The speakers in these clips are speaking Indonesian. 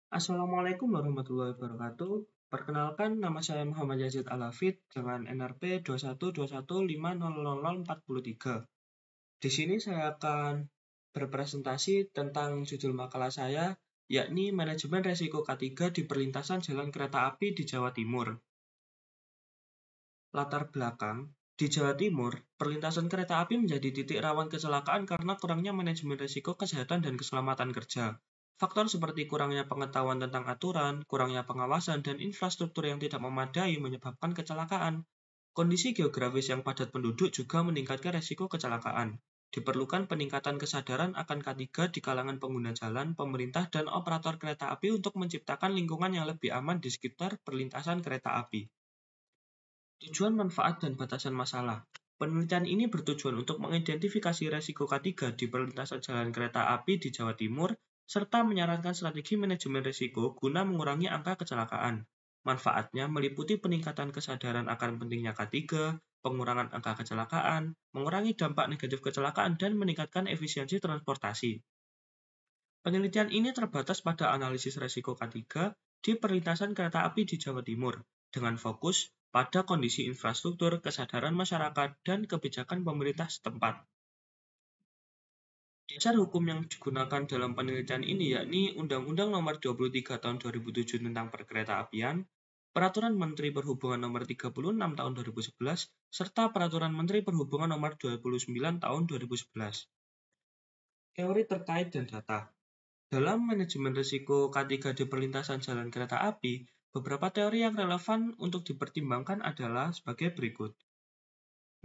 Assalamualaikum warahmatullahi wabarakatuh. Perkenalkan, nama saya Muhammad Yazid Alafid dengan NRP 21215004043. Di sini saya akan berpresentasi tentang judul makalah saya, yakni Manajemen Resiko K3 di Perlintasan Jalan Kereta Api di Jawa Timur. Latar belakang, di Jawa Timur, perlintasan kereta api menjadi titik rawan kecelakaan karena kurangnya manajemen risiko kesehatan dan keselamatan kerja. Faktor seperti kurangnya pengetahuan tentang aturan, kurangnya pengawasan, dan infrastruktur yang tidak memadai menyebabkan kecelakaan. Kondisi geografis yang padat penduduk juga meningkatkan risiko kecelakaan. Diperlukan peningkatan kesadaran akan K3 di kalangan pengguna jalan, pemerintah, dan operator kereta api untuk menciptakan lingkungan yang lebih aman di sekitar perlintasan kereta api. Tujuan, manfaat, dan batasan masalah. Penelitian ini bertujuan untuk mengidentifikasi resiko K3 di perlintasan jalan kereta api di Jawa Timur, serta menyarankan strategi manajemen risiko guna mengurangi angka kecelakaan. Manfaatnya meliputi peningkatan kesadaran akan pentingnya K3, pengurangan angka kecelakaan, mengurangi dampak negatif kecelakaan, dan meningkatkan efisiensi transportasi. Penelitian ini terbatas pada analisis resiko K3 di perlintasan kereta api di Jawa Timur, dengan fokus pada kondisi infrastruktur, kesadaran masyarakat, dan kebijakan pemerintah setempat. Dasar hukum yang digunakan dalam penelitian ini yakni Undang-Undang Nomor 23 Tahun 2007 tentang Perkeretaapian, Peraturan Menteri Perhubungan Nomor 36 Tahun 2011, serta Peraturan Menteri Perhubungan Nomor 29 Tahun 2011. Teori terkait dan data. Dalam manajemen risiko K3 di perlintasan jalan kereta api, beberapa teori yang relevan untuk dipertimbangkan adalah sebagai berikut.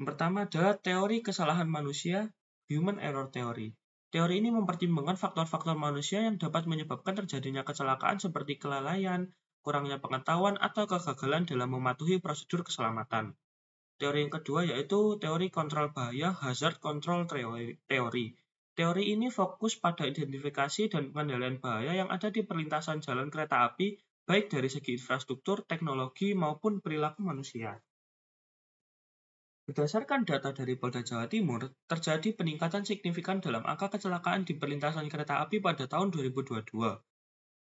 Yang pertama adalah teori kesalahan manusia, Human Error Theory. Teori ini mempertimbangkan faktor-faktor manusia yang dapat menyebabkan terjadinya kecelakaan seperti kelalaian, kurangnya pengetahuan, atau kegagalan dalam mematuhi prosedur keselamatan. Teori yang kedua yaitu teori kontrol bahaya, Hazard Control Theory. Teori ini fokus pada identifikasi dan pengendalian bahaya yang ada di perlintasan jalan kereta api, baik dari segi infrastruktur, teknologi, maupun perilaku manusia. Berdasarkan data dari Polda Jawa Timur, terjadi peningkatan signifikan dalam angka kecelakaan di perlintasan kereta api pada tahun 2022.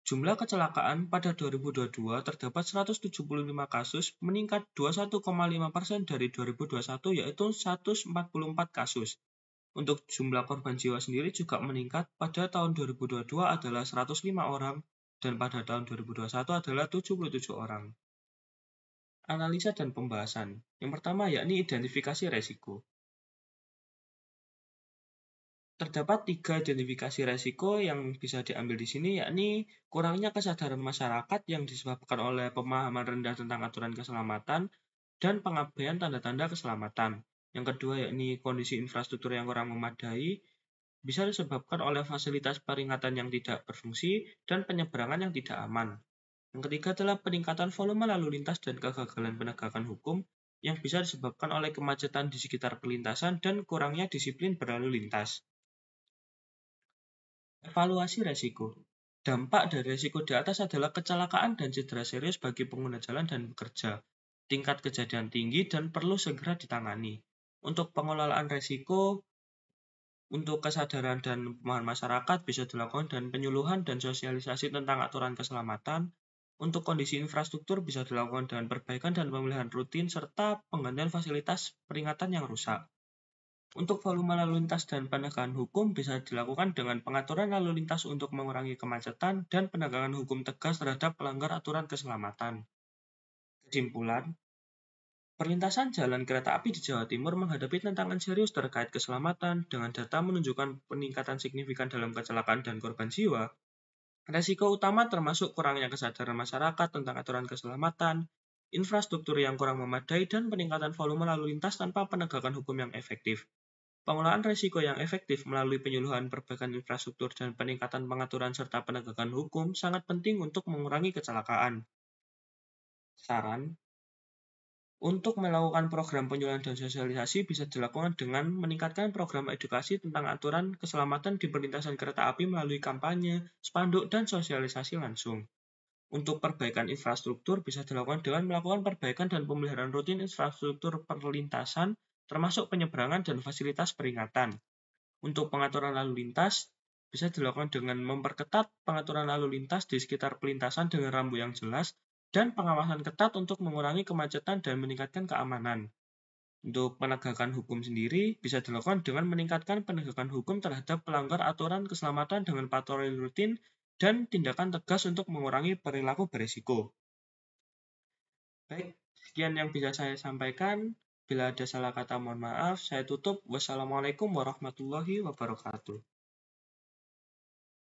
Jumlah kecelakaan pada 2022 terdapat 175 kasus, meningkat 21,5% dari 2021 yaitu 144 kasus. Untuk jumlah korban jiwa sendiri juga meningkat, pada tahun 2022 adalah 105 orang, dan pada tahun 2021 adalah 77 orang. Analisa dan pembahasan. Yang pertama yakni identifikasi resiko. Terdapat 3 identifikasi resiko yang bisa diambil di sini, yakni kurangnya kesadaran masyarakat yang disebabkan oleh pemahaman rendah tentang aturan keselamatan dan pengabaian tanda-tanda keselamatan. Yang kedua yakni kondisi infrastruktur yang kurang memadai, bisa disebabkan oleh fasilitas peringatan yang tidak berfungsi dan penyeberangan yang tidak aman. Yang ketiga adalah peningkatan volume lalu lintas dan kegagalan penegakan hukum yang bisa disebabkan oleh kemacetan di sekitar perlintasan dan kurangnya disiplin berlalu lintas. Evaluasi resiko. Dampak dari resiko di atas adalah kecelakaan dan cedera serius bagi pengguna jalan dan pekerja. Tingkat kejadian tinggi dan perlu segera ditangani. Untuk pengelolaan resiko, untuk kesadaran dan pemahaman masyarakat bisa dilakukan dan penyuluhan dan sosialisasi tentang aturan keselamatan. Untuk kondisi infrastruktur bisa dilakukan dengan perbaikan dan pemeliharaan rutin serta penggantian fasilitas peringatan yang rusak. Untuk volume lalu lintas dan penegakan hukum bisa dilakukan dengan pengaturan lalu lintas untuk mengurangi kemacetan dan penegakan hukum tegas terhadap pelanggar aturan keselamatan. Kesimpulan, perlintasan jalan kereta api di Jawa Timur menghadapi tantangan serius terkait keselamatan dengan data menunjukkan peningkatan signifikan dalam kecelakaan dan korban jiwa. Resiko utama termasuk kurangnya kesadaran masyarakat tentang aturan keselamatan, infrastruktur yang kurang memadai, dan peningkatan volume lalu lintas tanpa penegakan hukum yang efektif. Pengelolaan risiko yang efektif melalui penyuluhan perbaikan infrastruktur dan peningkatan pengaturan serta penegakan hukum sangat penting untuk mengurangi kecelakaan. Saran, untuk melakukan program penyuluhan dan sosialisasi bisa dilakukan dengan meningkatkan program edukasi tentang aturan keselamatan di perlintasan kereta api melalui kampanye, spanduk, dan sosialisasi langsung. Untuk perbaikan infrastruktur bisa dilakukan dengan melakukan perbaikan dan pemeliharaan rutin infrastruktur perlintasan, termasuk penyeberangan dan fasilitas peringatan. Untuk pengaturan lalu lintas, bisa dilakukan dengan memperketat pengaturan lalu lintas di sekitar pelintasan dengan rambu yang jelas, dan pengawasan ketat untuk mengurangi kemacetan dan meningkatkan keamanan. Untuk penegakan hukum sendiri, bisa dilakukan dengan meningkatkan penegakan hukum terhadap pelanggar aturan keselamatan dengan patroli rutin dan tindakan tegas untuk mengurangi perilaku berisiko. Baik, sekian yang bisa saya sampaikan. Bila ada salah kata, mohon maaf. Saya tutup. Wassalamualaikum warahmatullahi wabarakatuh.